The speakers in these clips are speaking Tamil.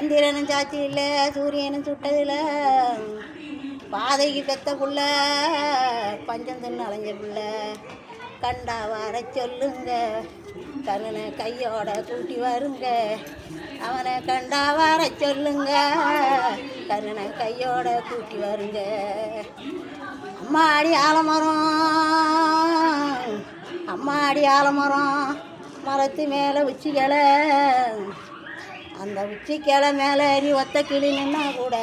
சந்திரனும் சாட்சி இல்லை, சூரியனும் சுட்டதில்ல, பாதைக்கு பெத்த புள்ள, பஞ்சம் தின்னு அலைஞ்ச புள்ள, கண்டா வர சொல்லுங்க, கருணை கையோட கூட்டி வருங்க, அவனை கண்டா வர சொல்லுங்க, கருணை கையோட கூட்டி வருங்க. அம்மாடி ஆலமரம், அம்மாடி ஆலமரம், மரத்து மேலே உச்சிக்கிளை, அந்த உச்சிக்கிளை மேலே நீ ஒத்த கிளி நின்னா கூட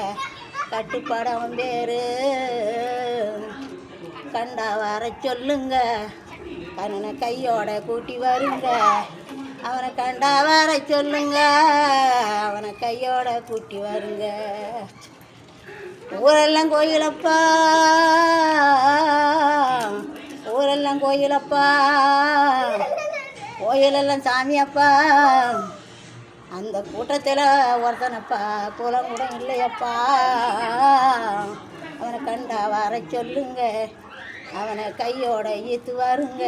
கட்டுப்படம் பேரு, கண்டா வர சொல்லுங்க, கண்ணனை கையோட கூட்டி வருங்க, அவனை கண்டா வர சொல்லுங்க, அவனை கையோட கூட்டி வருங்க. ஊரெல்லாம் கோயிலப்பா, ஊரெல்லாம் கோயிலப்பா, கோயிலெல்லாம் சாமியப்பா, அந்த கூட்டத்தில் ஒருத்தனப்பா குலம் கூட இல்லையப்பா, அவனை கண்டா வர சொல்லுங்க, அவனை கையோட ஈத்து வருங்க,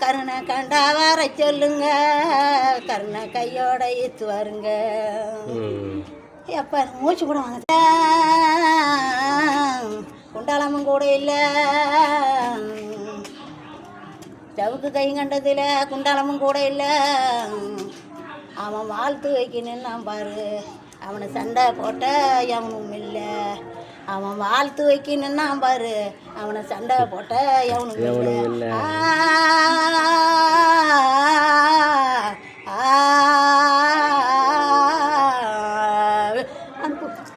கருணை கண்டா வர சொல்லுங்க, கருணை கையோட ஈத்து வருங்க. எப்போ மூச்சு கூட வாங்க, குண்டாலமும் கூட இல்லை, சவுக்கு கை கண்டதில் குண்டாலமும் கூட இல்லை, அவன் வாழ்த்து வைக்க நின்னான் பாரு, அவனை சண்டை போட்ட எவனும் இல்லை, அவன் வாழ்த்து வைக்க நின்னான் பாரு, அவனை சண்டை போட்ட எவனும் இல்லை.